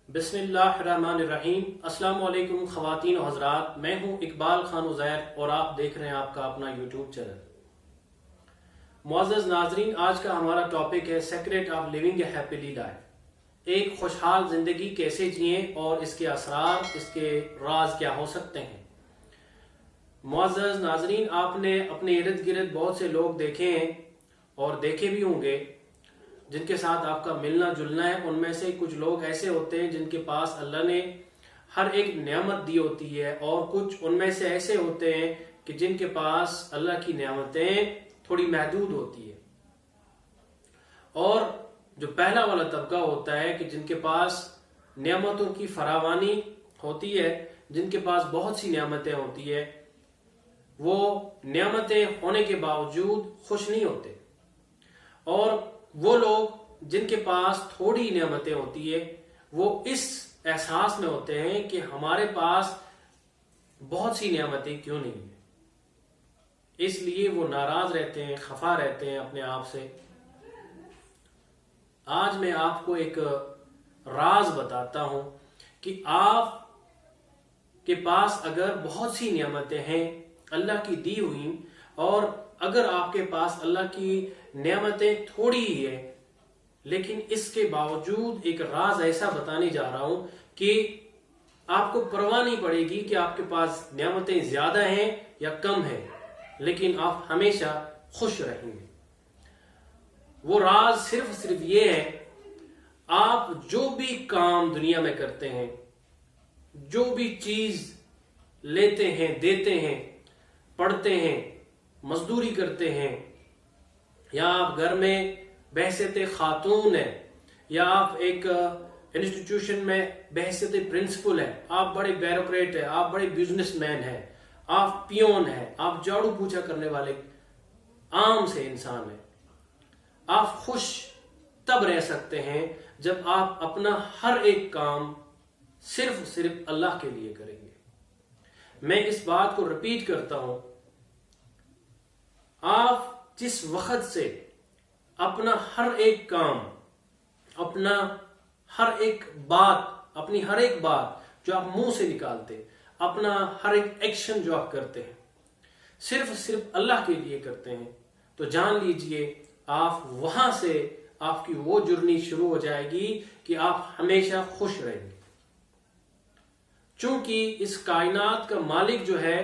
بسم اللہ الرحمن الرحیم۔ السلام علیکم خواتین و حضرات، میں ہوں اقبال خان عزیر اور آپ دیکھ رہے ہیں آپ کا اپنا یوٹیوب چینل۔ معزز ناظرین، آج کا ہمارا ٹاپک ہے secret of living a happily life. ایک خوشحال زندگی کیسے جئیں اور اس کے اثرات، اس کے راز کیا ہو سکتے ہیں۔ معزز ناظرین، آپ نے اپنے ارد گرد بہت سے لوگ دیکھے ہیں اور دیکھے بھی ہوں گے جن کے ساتھ آپ کا ملنا جلنا ہے۔ ان میں سے کچھ لوگ ایسے ہوتے ہیں جن کے پاس اللہ نے ہر ایک نعمت دی ہوتی ہے، اور کچھ ان میں سے ایسے ہوتے ہیں کہ جن کے پاس اللہ کی نعمتیں تھوڑی محدود ہوتی ہے۔ اور جو پہلا والا طبقہ ہوتا ہے کہ جن کے پاس نعمتوں کی فراوانی ہوتی ہے، جن کے پاس بہت سی نعمتیں ہوتی ہے، وہ نعمتیں ہونے کے باوجود خوش نہیں ہوتے۔ اور وہ لوگ جن کے پاس تھوڑی نعمتیں ہوتی ہے، وہ اس احساس میں ہوتے ہیں کہ ہمارے پاس بہت سی نعمتیں کیوں نہیں ہیں، اس لیے وہ ناراض رہتے ہیں، خفا رہتے ہیں اپنے آپ سے۔ آج میں آپ کو ایک راز بتاتا ہوں کہ آپ کے پاس اگر بہت سی نعمتیں ہیں اللہ کی دی ہوئی، اور اگر آپ کے پاس اللہ کی نعمتیں تھوڑی ہی ہیں، لیکن اس کے باوجود ایک راز ایسا بتانے جا رہا ہوں کہ آپ کو پرواہ نہیں پڑے گی کہ آپ کے پاس نعمتیں زیادہ ہیں یا کم ہیں، لیکن آپ ہمیشہ خوش رہیں گے۔ وہ راز صرف یہ ہے، آپ جو بھی کام دنیا میں کرتے ہیں، جو بھی چیز لیتے ہیں، دیتے ہیں، پڑھتے ہیں، مزدوری کرتے ہیں، یا آپ گھر میں بحیثیت خاتون ہیں، یا آپ ایک انسٹیٹیوشن میں بحیثیت پرنسپل ہیں، آپ بڑے بیوروکریٹ ہیں، آپ بڑے بزنس مین ہیں، آپ پیون ہیں، آپ جھاڑو پوچھا کرنے والے عام سے انسان ہیں، آپ خوش تب رہ سکتے ہیں جب آپ اپنا ہر ایک کام صرف اللہ کے لیے کریں گے۔ میں اس بات کو ریپیٹ کرتا ہوں، آپ جس وقت سے اپنا ہر ایک کام، اپنا ہر ایک بات، اپنی ہر ایک بات جو آپ منہ سے نکالتے، اپنا ہر ایک ایکشن جو آپ کرتے ہیں صرف اللہ کے لیے کرتے ہیں، تو جان لیجئے آپ وہاں سے آپ کی وہ جرنی شروع ہو جائے گی کہ آپ ہمیشہ خوش رہیں گے۔ چونکہ اس کائنات کا مالک جو ہے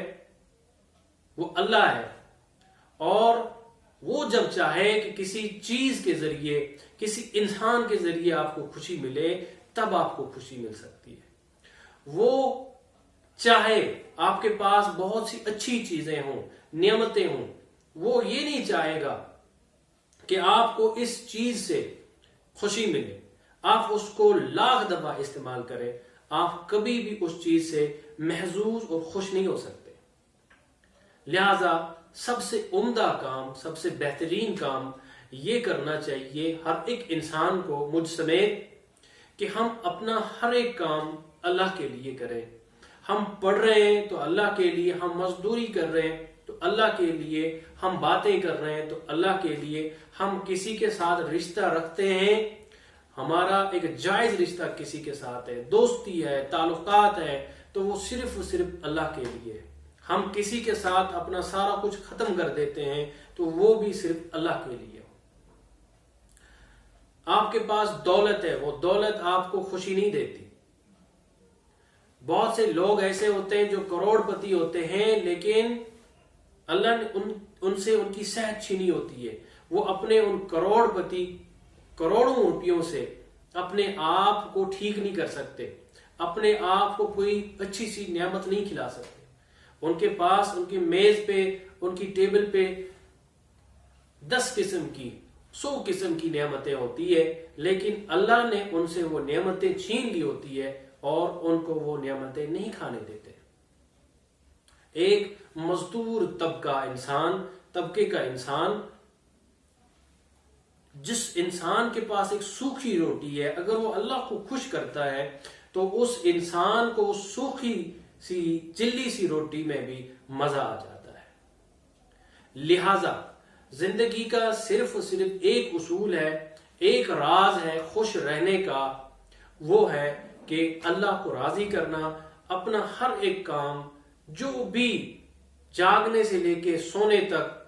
وہ اللہ ہے، اور وہ جب چاہے کہ کسی چیز کے ذریعے، کسی انسان کے ذریعے آپ کو خوشی ملے، تب آپ کو خوشی مل سکتی ہے۔ وہ چاہے آپ کے پاس بہت سی اچھی چیزیں ہوں، نعمتیں ہوں، وہ یہ نہیں چاہے گا کہ آپ کو اس چیز سے خوشی ملے، آپ اس کو لاکھ دفعہ استعمال کریں، آپ کبھی بھی اس چیز سے محظوظ اور خوش نہیں ہو سکتے۔ لہذا سب سے عمدہ کام، سب سے بہترین کام یہ کرنا چاہیے ہر ایک انسان کو، مجھ سمیت، کہ ہم اپنا ہر ایک کام اللہ کے لیے کریں۔ ہم پڑھ رہے ہیں تو اللہ کے لیے، ہم مزدوری کر رہے ہیں تو اللہ کے لیے، ہم باتیں کر رہے ہیں تو اللہ کے لیے، ہم کسی کے ساتھ رشتہ رکھتے ہیں، ہمارا ایک جائز رشتہ کسی کے ساتھ ہے، دوستی ہے، تعلقات ہے، تو وہ صرف اللہ کے لیے ہے۔ ہم کسی کے ساتھ اپنا سارا کچھ ختم کر دیتے ہیں تو وہ بھی صرف اللہ کے لیے ہو۔ آپ کے پاس دولت ہے، وہ دولت آپ کو خوشی نہیں دیتی۔ بہت سے لوگ ایسے ہوتے ہیں جو کروڑ پتی ہوتے ہیں، لیکن اللہ نے ان سے ان کی صحت چھینی ہوتی ہے۔ وہ اپنے ان کروڑ پتی، کروڑوں روپیوں سے اپنے آپ کو ٹھیک نہیں کر سکتے، اپنے آپ کو کوئی اچھی سی نعمت نہیں کھلا سکتے۔ ان کے پاس، ان کی میز پہ، ان کی ٹیبل پہ 10 قسم کی، 100 قسم کی نعمتیں ہوتی ہے، لیکن اللہ نے ان سے وہ نعمتیں چھین لی ہوتی ہے اور ان کو وہ نعمتیں نہیں کھانے دیتے۔ ایک مزدور طبقے کا انسان، جس انسان کے پاس ایک سوکھی روٹی ہے، اگر وہ اللہ کو خوش کرتا ہے تو اس انسان کو اس سوکھی سی چلی سی روٹی میں بھی مزہ آ جاتا ہے۔ لہذا زندگی کا صرف ایک اصول ہے، ایک راز ہے خوش رہنے کا، وہ ہے کہ اللہ کو راضی کرنا، اپنا ہر ایک کام جو بھی جاگنے سے لے کے سونے تک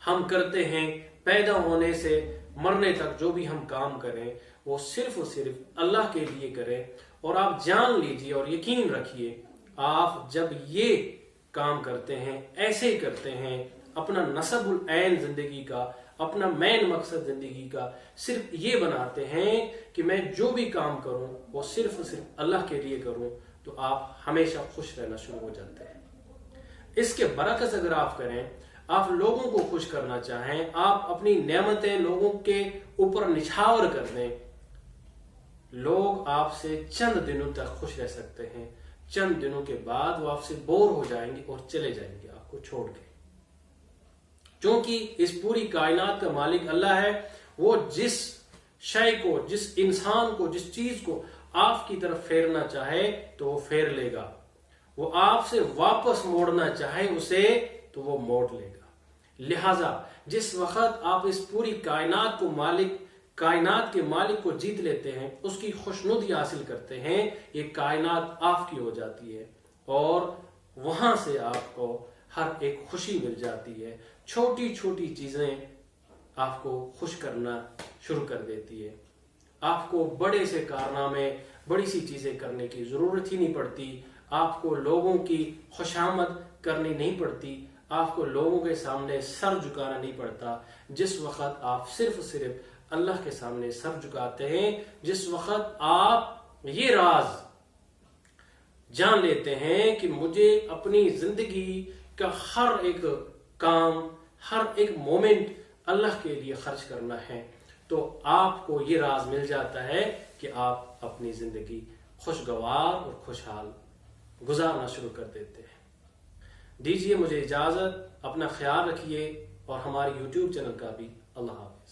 ہم کرتے ہیں، پیدا ہونے سے مرنے تک جو بھی ہم کام کریں وہ صرف اور صرف اللہ کے لیے کریں. اور آپ جان لیجئے اور یقین رکھیے، آپ جب یہ کام کرتے ہیں، ایسے کرتے ہیں، اپنا نصب العین زندگی کا، اپنا مین مقصد زندگی کا صرف یہ بناتے ہیں کہ میں جو بھی کام کروں وہ صرف اور صرف اللہ کے لیے کروں، تو آپ ہمیشہ خوش رہنا شروع ہو جاتے ہیں. اس کے برعکس اگر آپ کریں، آپ لوگوں کو خوش کرنا چاہیں، آپ اپنی نعمتیں لوگوں کے اوپر نچھاور کر دیں، لوگ آپ سے چند دنوں تک خوش رہ سکتے ہیں، چند دنوں کے بعد وہ آپ سے بور ہو جائیں گے اور چلے جائیں گے آپ کو چھوڑ کے. چونکہ اس پوری کائنات کا مالک اللہ ہے، وہ جس شے کو، جس انسان کو، جس چیز کو آپ کی طرف پھیرنا چاہے تو وہ پھیر لے گا، وہ آپ سے واپس موڑنا چاہے اسے تو وہ موڑ لے گا. لہذا جس وقت آپ اس پوری کائنات کے مالک کو جیت لیتے ہیں، اس کی خوشنودی حاصل کرتے ہیں، یہ کائنات آپ کی ہو جاتی ہے اور وہاں سے آپ کو ہر ایک خوشی مل جاتی ہے. چھوٹی چھوٹی چیزیں آپ کو خوش کرنا شروع کر دیتی ہے. آپ کو بڑے سے کارنامے، بڑی سی چیزیں کرنے کی ضرورت ہی نہیں پڑتی. آپ کو لوگوں کی خوشامد کرنی نہیں پڑتی. آپ کو لوگوں کے سامنے سر جھکانا نہیں پڑتا. جس وقت آپ صرف اللہ کے سامنے سر جھکاتے ہیں، جس وقت آپ یہ راز جان لیتے ہیں کہ مجھے اپنی زندگی کا ہر ایک کام، ہر ایک مومنٹ اللہ کے لیے خرچ کرنا ہے، تو آپ کو یہ راز مل جاتا ہے کہ آپ اپنی زندگی خوشگوار اور خوشحال گزارنا شروع کر دیتے ہیں. دیجیے مجھے اجازت، اپنا خیال رکھیے اور ہمارے YouTube چینل کا بھی. اللہ حافظ.